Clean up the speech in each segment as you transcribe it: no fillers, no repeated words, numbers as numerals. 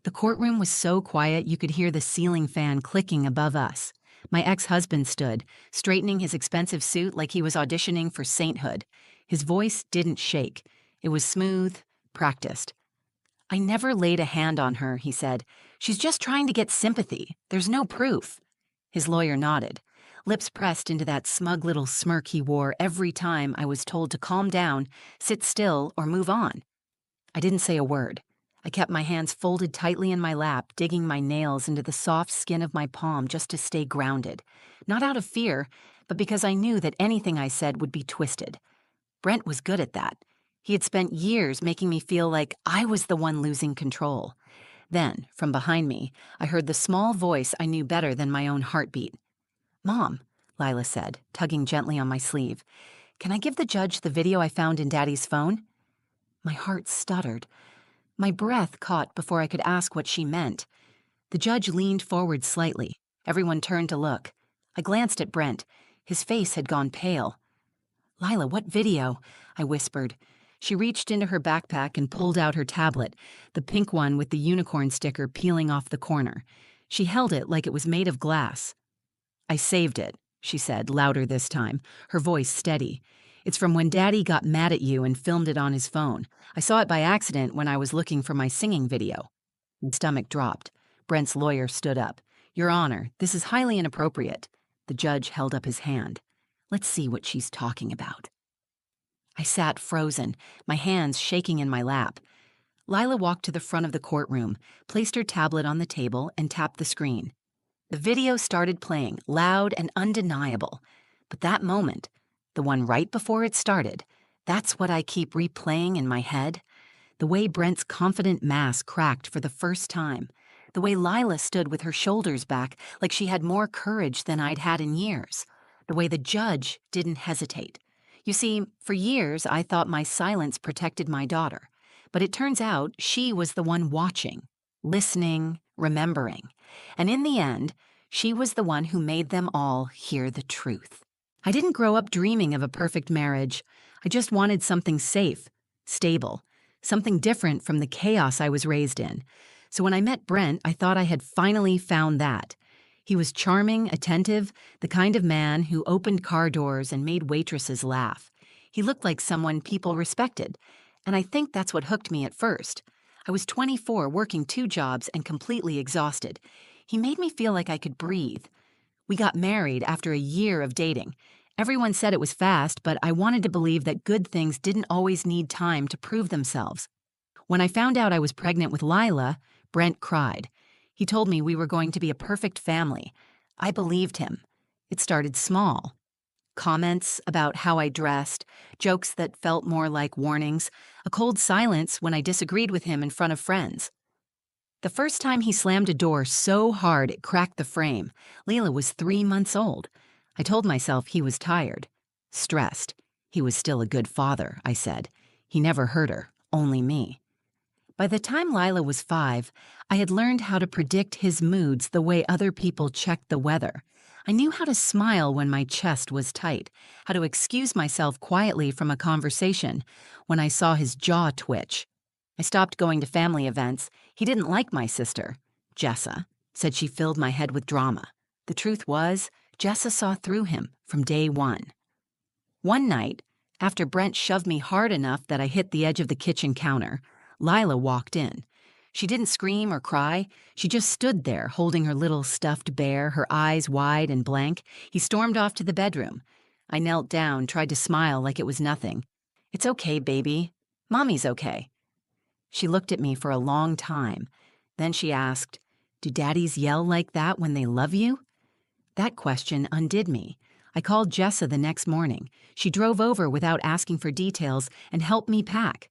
The courtroom was so quiet you could hear the ceiling fan clicking above us. My ex-husband stood, straightening his expensive suit like he was auditioning for sainthood. His voice didn't shake. It was smooth, practiced. "I never laid a hand on her," he said. "She's just trying to get sympathy. There's no proof." His lawyer nodded, lips pressed into that smug little smirk he wore every time I was told to calm down, sit still, or move on. I didn't say a word. I kept my hands folded tightly in my lap, digging my nails into the soft skin of my palm just to stay grounded. Not out of fear, but because I knew that anything I said would be twisted. Brent was good at that. He had spent years making me feel like I was the one losing control. Then, from behind me, I heard the small voice I knew better than my own heartbeat. "Mom," Lila said, tugging gently on my sleeve, "can I give the judge the video I found in Daddy's phone?" My heart stuttered. My breath caught before I could ask what she meant. The judge leaned forward slightly. Everyone turned to look. I glanced at Brent. His face had gone pale. "Lila, what video?" I whispered. She reached into her backpack and pulled out her tablet, the pink one with the unicorn sticker peeling off the corner. She held it like it was made of glass. "I saved it," she said, louder this time, her voice steady. "It's from when Daddy got mad at you and filmed it on his phone. I saw it by accident when I was looking for my singing video." My stomach dropped. Brent's lawyer stood up. "Your Honor, this is highly inappropriate." The judge held up his hand. "Let's see what she's talking about." I sat frozen, my hands shaking in my lap. Lila walked to the front of the courtroom, placed her tablet on the table, and tapped the screen. The video started playing, loud and undeniable. But that moment, the one right before it started, that's what I keep replaying in my head. The way Brent's confident mask cracked for the first time. The way Lila stood with her shoulders back like she had more courage than I'd had in years. The way the judge didn't hesitate. You see, for years I thought my silence protected my daughter. But it turns out she was the one watching, listening, remembering. And in the end, she was the one who made them all hear the truth. I didn't grow up dreaming of a perfect marriage. I just wanted something safe, stable, something different from the chaos I was raised in. So when I met Brent, I thought I had finally found that. He was charming, attentive, the kind of man who opened car doors and made waitresses laugh. He looked like someone people respected, and I think that's what hooked me at first. I was 24, working 2 jobs and completely exhausted. He made me feel like I could breathe. We got married after a year of dating. Everyone said it was fast, but I wanted to believe that good things didn't always need time to prove themselves. When I found out I was pregnant with Lila, Brent cried. He told me we were going to be a perfect family. I believed him. It started small. Comments about how I dressed, jokes that felt more like warnings, a cold silence when I disagreed with him in front of friends. The first time he slammed a door so hard it cracked the frame, Leila was 3 months old. I told myself he was tired, stressed. He was still a good father, I said. He never hurt her, only me. By the time Lila was 5, I had learned how to predict his moods the way other people checked the weather. I knew how to smile when my chest was tight, how to excuse myself quietly from a conversation when I saw his jaw twitch. I stopped going to family events. He didn't like my sister, Jessa, said she filled my head with drama. The truth was, Jessa saw through him from day one. One night, after Brent shoved me hard enough that I hit the edge of the kitchen counter, Lila walked in. She didn't scream or cry. She just stood there, holding her little stuffed bear, her eyes wide and blank. He stormed off to the bedroom. I knelt down, tried to smile like it was nothing. "It's okay, baby. Mommy's okay." She looked at me for a long time. Then she asked, "Do daddies yell like that when they love you?" That question undid me. I called Jessa the next morning. She drove over without asking for details and helped me pack.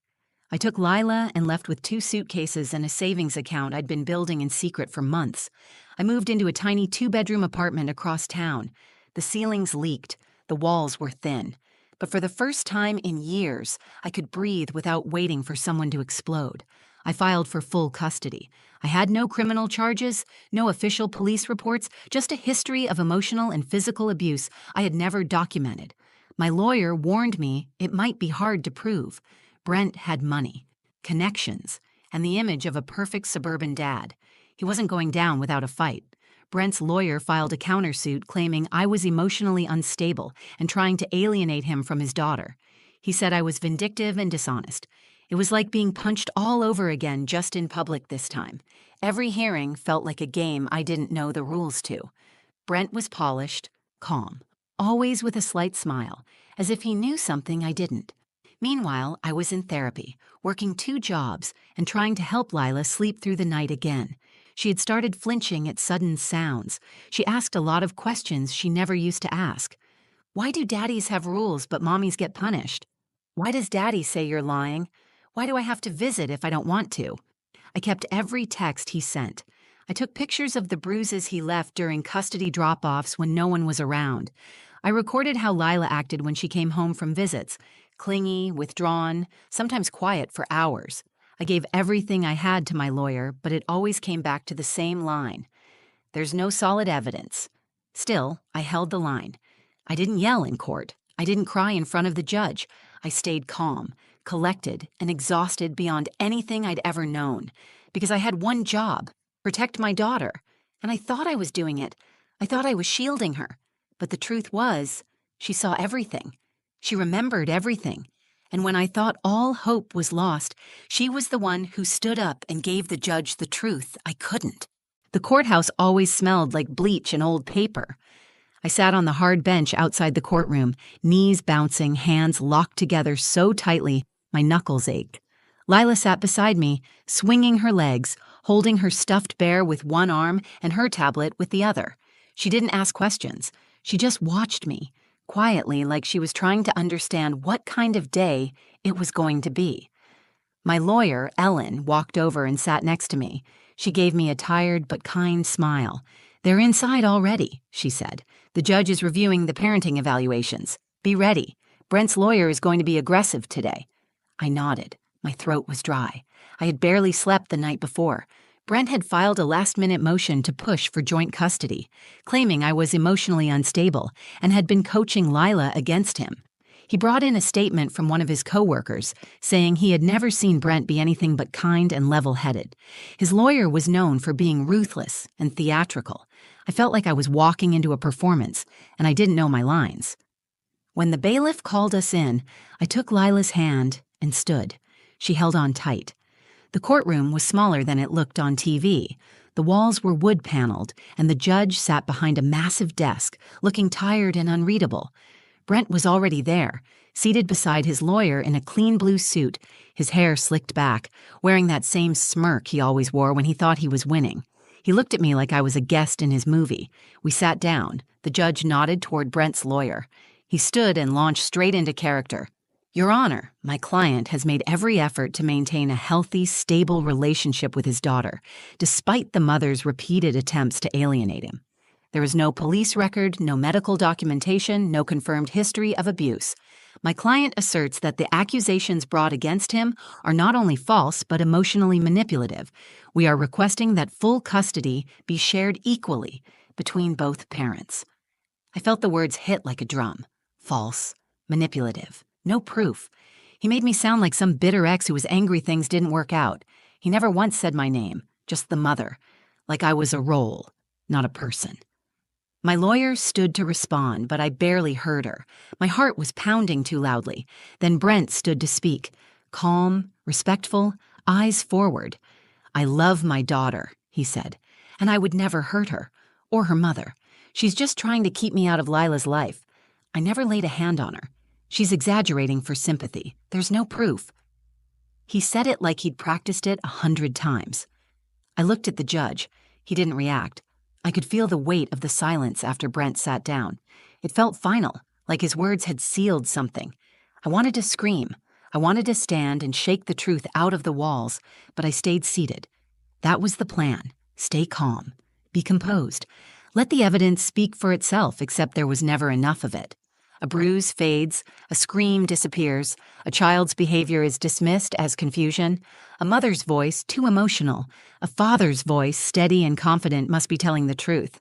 I took Lila and left with 2 suitcases and a savings account I'd been building in secret for months. I moved into a tiny 2-bedroom apartment across town. The ceilings leaked, the walls were thin. But for the first time in years, I could breathe without waiting for someone to explode. I filed for full custody. I had no criminal charges, no official police reports, just a history of emotional and physical abuse I had never documented. My lawyer warned me it might be hard to prove. Brent had money, connections, and the image of a perfect suburban dad. He wasn't going down without a fight. Brent's lawyer filed a countersuit claiming I was emotionally unstable and trying to alienate him from his daughter. He said I was vindictive and dishonest. It was like being punched all over again, just in public this time. Every hearing felt like a game I didn't know the rules to. Brent was polished, calm, always with a slight smile, as if he knew something I didn't. Meanwhile, I was in therapy, working 2 jobs, and trying to help Lila sleep through the night again. She had started flinching at sudden sounds. She asked a lot of questions she never used to ask. Why do daddies have rules but mommies get punished? Why does daddy say you're lying? Why do I have to visit if I don't want to? I kept every text he sent. I took pictures of the bruises he left during custody drop-offs when no one was around. I recorded how Lila acted when she came home from visits, clingy, withdrawn, sometimes quiet for hours. I gave everything I had to my lawyer, but it always came back to the same line. There's no solid evidence. Still, I held the line. I didn't yell in court. I didn't cry in front of the judge. I stayed calm, collected, and exhausted beyond anything I'd ever known. Because I had one job, protect my daughter. And I thought I was doing it. I thought I was shielding her. But the truth was, she saw everything. She remembered everything. And when I thought all hope was lost, she was the one who stood up and gave the judge the truth I couldn't. The courthouse always smelled like bleach and old paper. I sat on the hard bench outside the courtroom, knees bouncing, hands locked together so tightly my knuckles ached. Lila sat beside me, swinging her legs, holding her stuffed bear with one arm and her tablet with the other. She didn't ask questions. She just watched me, quietly, like she was trying to understand what kind of day it was going to be. My lawyer, Ellen, walked over and sat next to me. She gave me a tired but kind smile. "They're inside already," she said. "The judge is reviewing the parenting evaluations. Be ready. Brent's lawyer is going to be aggressive today." I nodded. My throat was dry. I had barely slept the night before. Brent had filed a last-minute motion to push for joint custody, claiming I was emotionally unstable and had been coaching Lila against him. He brought in a statement from one of his coworkers, saying he had never seen Brent be anything but kind and level-headed. His lawyer was known for being ruthless and theatrical. I felt like I was walking into a performance, and I didn't know my lines. When the bailiff called us in, I took Lila's hand and stood. She held on tight. The courtroom was smaller than it looked on TV. The walls were wood-paneled, and the judge sat behind a massive desk, looking tired and unreadable. Brent was already there, seated beside his lawyer in a clean blue suit, his hair slicked back, wearing that same smirk he always wore when he thought he was winning. He looked at me like I was a guest in his movie. We sat down. The judge nodded toward Brent's lawyer. He stood and launched straight into character. "Your Honor, my client has made every effort to maintain a healthy, stable relationship with his daughter, despite the mother's repeated attempts to alienate him. There is no police record, no medical documentation, no confirmed history of abuse. My client asserts that the accusations brought against him are not only false but emotionally manipulative. We are requesting that full custody be shared equally between both parents." I felt the words hit like a drum. False, manipulative. No proof. He made me sound like some bitter ex who was angry things didn't work out. He never once said my name, just the mother, like I was a role, not a person. My lawyer stood to respond, but I barely heard her. My heart was pounding too loudly. Then Brent stood to speak, calm, respectful, eyes forward. "I love my daughter," he said, "and I would never hurt her, or her mother. She's just trying to keep me out of Lila's life. I never laid a hand on her. She's exaggerating for sympathy. There's no proof." He said it like he'd practiced it 100 times. I looked at the judge. He didn't react. I could feel the weight of the silence after Brent sat down. It felt final, like his words had sealed something. I wanted to scream. I wanted to stand and shake the truth out of the walls, but I stayed seated. That was the plan. Stay calm. Be composed. Let the evidence speak for itself, except there was never enough of it. A bruise fades, a scream disappears, a child's behavior is dismissed as confusion, a mother's voice too emotional, a father's voice steady and confident must be telling the truth.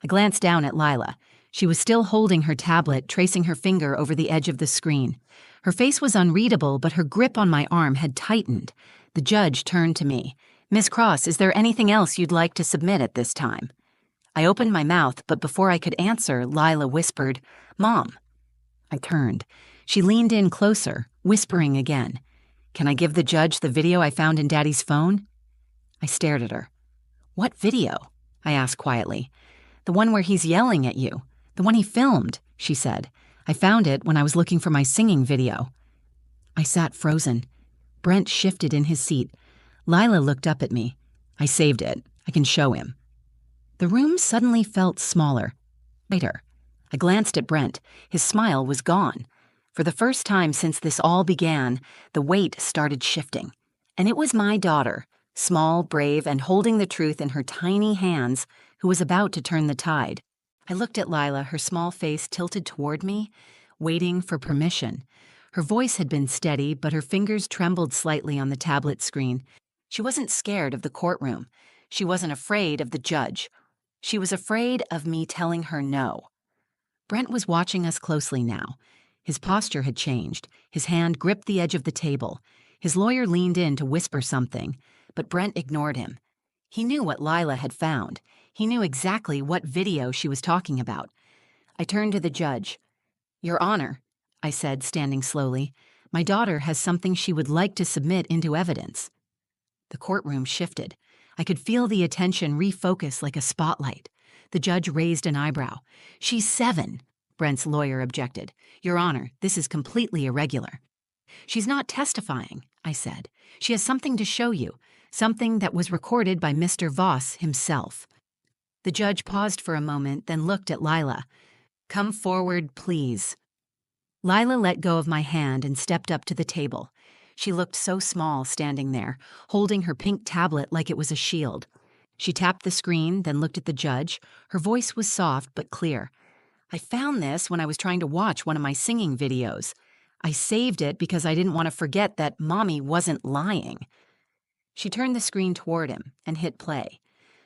I glanced down at Lila. She was still holding her tablet, tracing her finger over the edge of the screen. Her face was unreadable, but her grip on my arm had tightened. The judge turned to me. "Miss Cross, is there anything else you'd like to submit at this time?" I opened my mouth, but before I could answer, Lila whispered, "Mom." I turned. She leaned in closer, whispering again. "Can I give the judge the video I found in Daddy's phone?" I stared at her. "What video?" I asked quietly. "The one where he's yelling at you. The one he filmed," she said. "I found it when I was looking for my singing video." I sat frozen. Brent shifted in his seat. Lila looked up at me. "I saved it. I can show him." The room suddenly felt smaller, lighter. I glanced at Brent. His smile was gone. For the first time since this all began, the weight started shifting. And it was my daughter, small, brave, and holding the truth in her tiny hands, who was about to turn the tide. I looked at Lila, her small face tilted toward me, waiting for permission. Her voice had been steady, but her fingers trembled slightly on the tablet screen. She wasn't scared of the courtroom. She wasn't afraid of the judge. She was afraid of me telling her no. Brent was watching us closely now. His posture had changed. His hand gripped the edge of the table. His lawyer leaned in to whisper something, but Brent ignored him. He knew what Lila had found. He knew exactly what video she was talking about. I turned to the judge. "Your Honor," I said, standing slowly, "my daughter has something she would like to submit into evidence." The courtroom shifted. I could feel the attention refocus like a spotlight. The judge raised an eyebrow. "She's 7, Brent's lawyer objected. "Your Honor, this is completely irregular." "She's not testifying," I said. "She has something to show you, something that was recorded by Mr. Voss himself." The judge paused for a moment, then looked at Lila. "Come forward, please." Lila let go of my hand and stepped up to the table. She looked so small standing there, holding her pink tablet like it was a shield. She tapped the screen, then looked at the judge. Her voice was soft but clear. "I found this when I was trying to watch one of my singing videos. I saved it because I didn't want to forget that Mommy wasn't lying." She turned the screen toward him and hit play.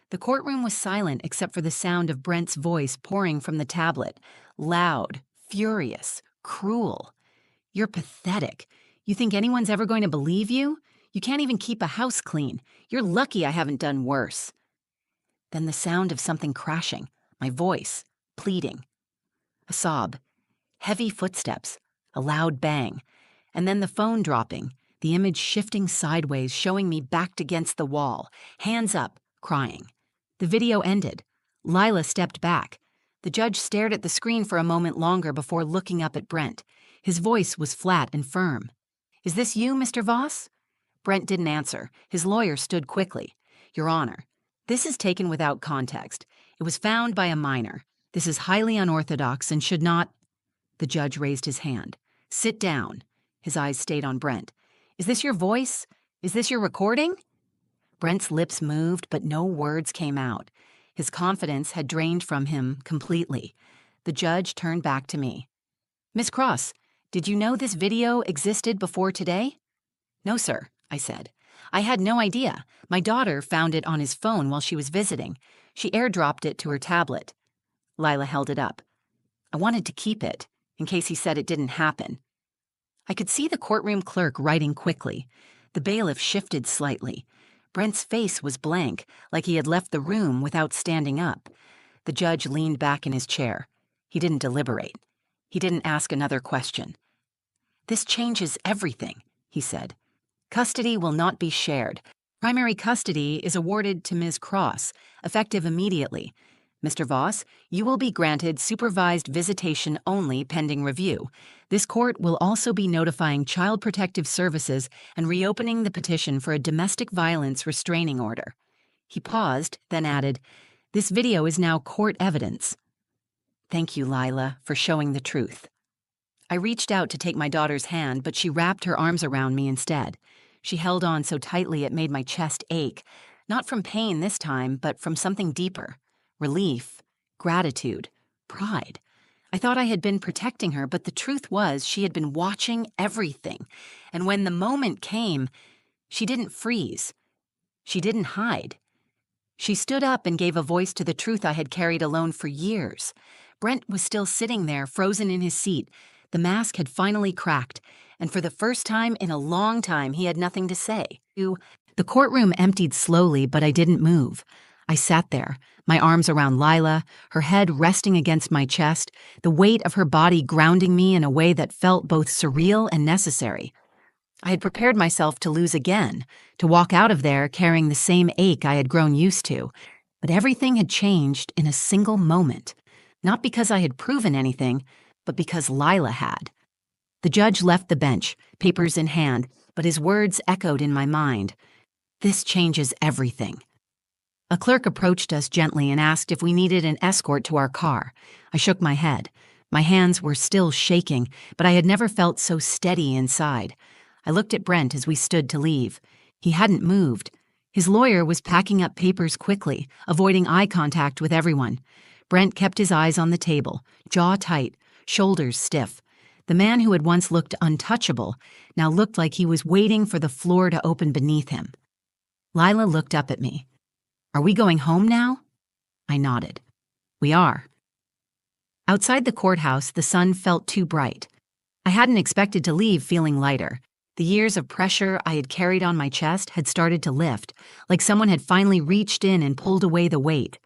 The courtroom was silent except for the sound of Brent's voice pouring from the tablet. Loud, furious, cruel. "You're pathetic. You think anyone's ever going to believe you? You can't even keep a house clean. You're lucky I haven't done worse." Then the sound of something crashing, my voice, pleading. A sob, heavy footsteps, a loud bang, and then the phone dropping, the image shifting sideways, showing me backed against the wall, hands up, crying. The video ended. Lila stepped back. The judge stared at the screen for a moment longer before looking up at Brent. His voice was flat and firm. "Is this you, Mr. Voss?" Brent didn't answer. His lawyer stood quickly. "Your Honor, this is taken without context. It was found by a minor. This is highly unorthodox and should not—" The judge raised his hand. "Sit down." His eyes stayed on Brent. "Is this your voice? Is this your recording?" Brent's lips moved, but no words came out. His confidence had drained from him completely. The judge turned back to me. "Miss Cross, did you know this video existed before today?" "No, sir," I said. "I had no idea. My daughter found it on his phone while she was visiting. She airdropped it to her tablet." Lila held it up. "I wanted to keep it, in case he said it didn't happen." I could see the courtroom clerk writing quickly. The bailiff shifted slightly. Brent's face was blank, like he had left the room without standing up. The judge leaned back in his chair. He didn't deliberate. He didn't ask another question. "This changes everything," he said. "Custody will not be shared. Primary custody is awarded to Ms. Cross, effective immediately. Mr. Voss, you will be granted supervised visitation only pending review. This court will also be notifying Child Protective Services and reopening the petition for a domestic violence restraining order." He paused, then added, "This video is now court evidence." "Thank you, Lila, for showing the truth." I reached out to take my daughter's hand, but she wrapped her arms around me instead. She held on so tightly it made my chest ache, not from pain this time, but from something deeper. Relief, gratitude, pride. I thought I had been protecting her, but the truth was she had been watching everything. And when the moment came, she didn't freeze. She didn't hide. She stood up and gave a voice to the truth I had carried alone for years. Brent was still sitting there, frozen in his seat. The mask had finally cracked, and for the first time in a long time, he had nothing to say. The courtroom emptied slowly, but I didn't move. I sat there, my arms around Lila, her head resting against my chest, the weight of her body grounding me in a way that felt both surreal and necessary. I had prepared myself to lose again, to walk out of there carrying the same ache I had grown used to, but everything had changed in a single moment, not because I had proven anything, but because Lila had. The judge left the bench, papers in hand, but his words echoed in my mind. This changes everything. A clerk approached us gently and asked if we needed an escort to our car. I shook my head. My hands were still shaking, but I had never felt so steady inside. I looked at Brent as we stood to leave. He hadn't moved. His lawyer was packing up papers quickly, avoiding eye contact with everyone. Brent kept his eyes on the table, jaw tight, shoulders stiff. The man who had once looked untouchable now looked like he was waiting for the floor to open beneath him. Lila looked up at me. "Are we going home now?" I nodded. "We are." Outside the courthouse, the sun felt too bright. I hadn't expected to leave feeling lighter. The years of pressure I had carried on my chest had started to lift, like someone had finally reached in and pulled away the weight.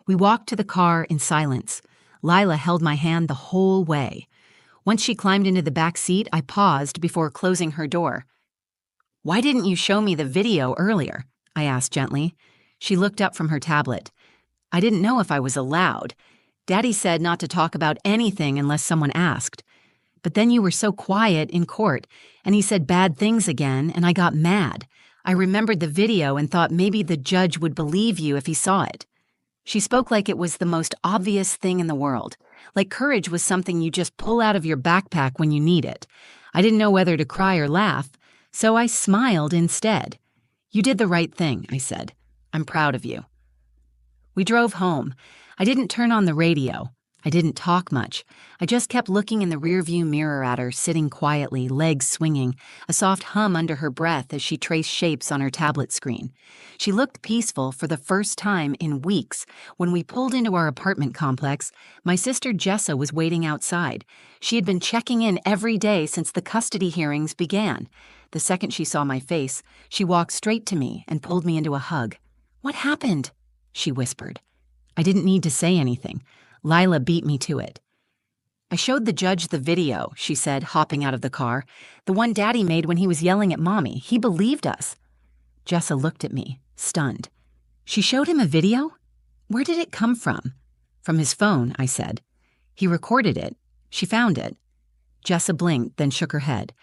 We walked to the car in silence. Lila held my hand the whole way. Once she climbed into the back seat, I paused before closing her door. "Why didn't you show me the video earlier?" I asked gently. She looked up from her tablet. "I didn't know if I was allowed. Daddy said not to talk about anything unless someone asked. But then you were so quiet in court, and he said bad things again, and I got mad. I remembered the video and thought maybe the judge would believe you if he saw it." She spoke like it was the most obvious thing in the world, like courage was something you just pull out of your backpack when you need it. I didn't know whether to cry or laugh, so I smiled instead. "You did the right thing," I said. "I'm proud of you." We drove home. I didn't turn on the radio. I didn't talk much. I just kept looking in the rearview mirror at her, sitting quietly, legs swinging, a soft hum under her breath as she traced shapes on her tablet screen. She looked peaceful for the first time in weeks. When we pulled into our apartment complex, my sister Jessa was waiting outside. She had been checking in every day since the custody hearings began. The second she saw my face, she walked straight to me and pulled me into a hug. "What happened?" she whispered. I didn't need to say anything. Lila beat me to it. "I showed the judge the video," she said, hopping out of the car. "The one Daddy made when he was yelling at Mommy. He believed us." Jessa looked at me, stunned. "She showed him a video? Where did it come from?" "From his phone," I said. "He recorded it. She found it." Jessa blinked, then shook her head.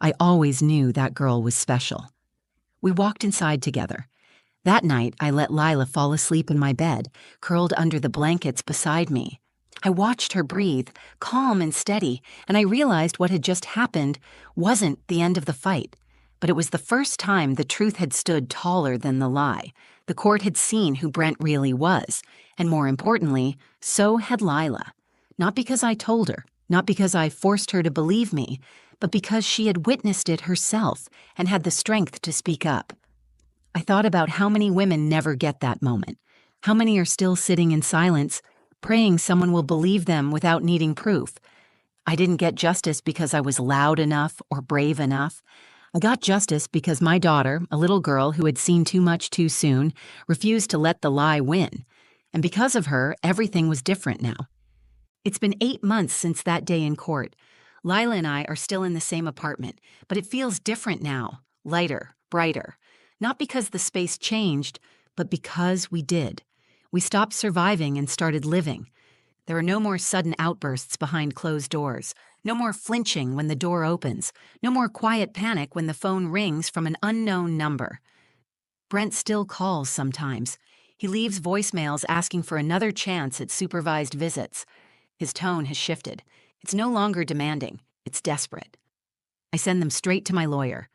I always knew that girl was special. We walked inside together. That night, I let Lila fall asleep in my bed, curled under the blankets beside me. I watched her breathe, calm and steady, and I realized what had just happened wasn't the end of the fight. But it was the first time the truth had stood taller than the lie. The court had seen who Brent really was, and more importantly, so had Lila. Not because I told her, not because I forced her to believe me, but because she had witnessed it herself and had the strength to speak up. I thought about how many women never get that moment. How many are still sitting in silence, praying someone will believe them without needing proof. I didn't get justice because I was loud enough or brave enough. I got justice because my daughter, a little girl who had seen too much too soon, refused to let the lie win. And because of her, everything was different now. It's been 8 months since that day in court. Lila and I are still in the same apartment, but it feels different now, lighter, brighter. Not because the space changed, but because we did. We stopped surviving and started living. There are no more sudden outbursts behind closed doors, no more flinching when the door opens, no more quiet panic when the phone rings from an unknown number. Brent still calls sometimes. He leaves voicemails asking for another chance at supervised visits. His tone has shifted. It's no longer demanding. It's desperate. I send them straight to my lawyer.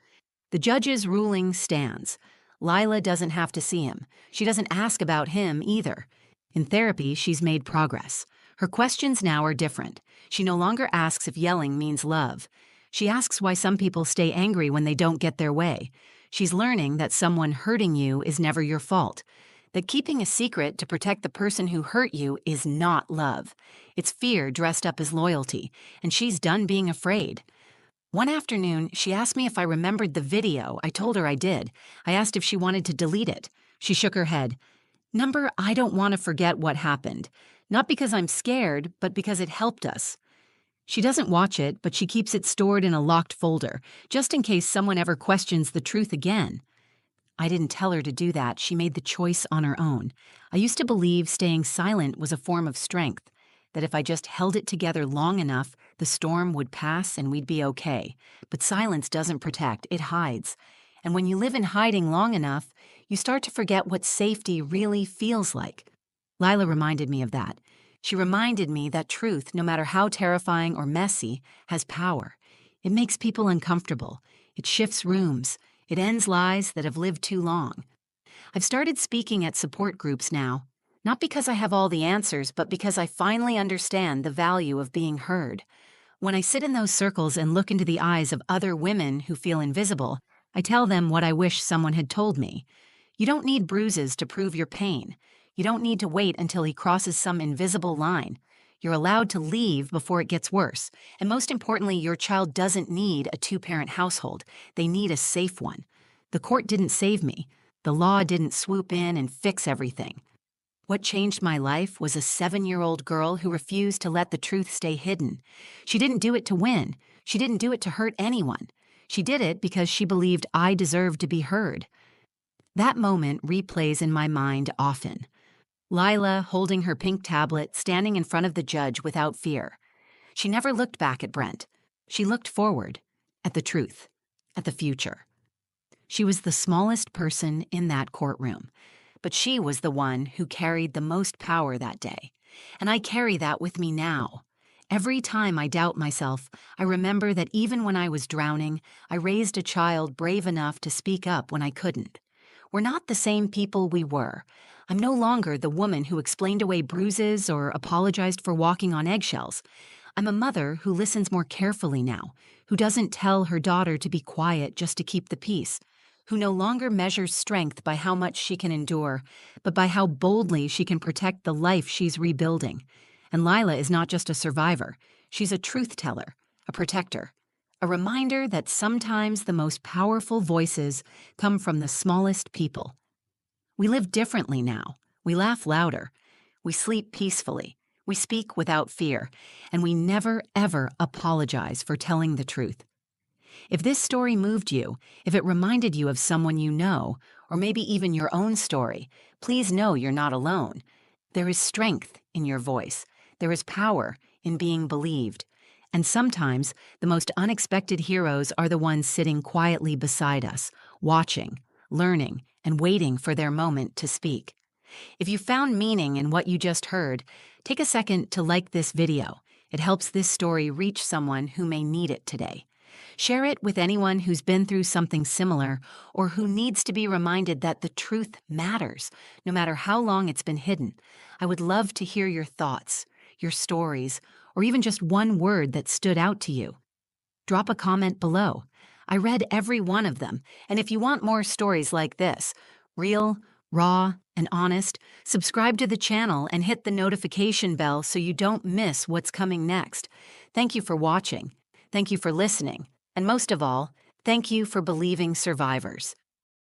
The judge's ruling stands. Lila doesn't have to see him. She doesn't ask about him either. In therapy, she's made progress. Her questions now are different. She no longer asks if yelling means love. She asks why some people stay angry when they don't get their way. She's learning that someone hurting you is never your fault. That keeping a secret to protect the person who hurt you is not love. It's fear dressed up as loyalty, and she's done being afraid. One afternoon, she asked me if I remembered the video. I told her I did. I asked if she wanted to delete it. She shook her head. Number, I don't want to forget what happened. Not because I'm scared, but because it helped us. She doesn't watch it, but she keeps it stored in a locked folder, just in case someone ever questions the truth again. I didn't tell her to do that. She made the choice on her own. I used to believe staying silent was a form of strength, that if I just held it together long enough, the storm would pass and we'd be okay. But silence doesn't protect, it hides. And when you live in hiding long enough, you start to forget what safety really feels like. Lila reminded me of that. She reminded me that truth, no matter how terrifying or messy, has power. It makes people uncomfortable. It shifts rooms. It ends lies that have lived too long. I've started speaking at support groups now, not because I have all the answers, but because I finally understand the value of being heard. When I sit in those circles and look into the eyes of other women who feel invisible, I tell them what I wish someone had told me. You don't need bruises to prove your pain. You don't need to wait until he crosses some invisible line. You're allowed to leave before it gets worse. And most importantly, your child doesn't need a two-parent household. They need a safe one. The court didn't save me. The law didn't swoop in and fix everything. What changed my life was a 7-year-old girl who refused to let the truth stay hidden. She didn't do it to win. She didn't do it to hurt anyone. She did it because she believed I deserved to be heard. That moment replays in my mind often. Lila holding her pink tablet, standing in front of the judge without fear. She never looked back at Brent. She looked forward, at the truth, at the future. She was the smallest person in that courtroom, but she was the one who carried the most power that day. And I carry that with me now. Every time I doubt myself, I remember that even when I was drowning, I raised a child brave enough to speak up when I couldn't. We're not the same people we were. I'm no longer the woman who explained away bruises or apologized for walking on eggshells. I'm a mother who listens more carefully now, who doesn't tell her daughter to be quiet just to keep the peace, who no longer measures strength by how much she can endure, but by how boldly she can protect the life she's rebuilding. And Lila is not just a survivor. She's a truth teller, a protector, a reminder that sometimes the most powerful voices come from the smallest people. We live differently now. We laugh louder. We sleep peacefully. We speak without fear. And we never, ever apologize for telling the truth. If this story moved you, if it reminded you of someone you know, or maybe even your own story, please know you're not alone. There is strength in your voice. There is power in being believed. And sometimes the most unexpected heroes are the ones sitting quietly beside us, watching, learning, and waiting for their moment to speak. If you found meaning in what you just heard, take a second to like this video. It helps this story reach someone who may need it today. Share it with anyone who's been through something similar or who needs to be reminded that the truth matters, no matter how long it's been hidden. I would love to hear your thoughts, your stories, or even just one word that stood out to you. Drop a comment below. I read every one of them, and if you want more stories like this, real, raw, and honest, subscribe to the channel and hit the notification bell so you don't miss what's coming next. Thank you for watching. Thank you for listening. And most of all, thank you for believing survivors.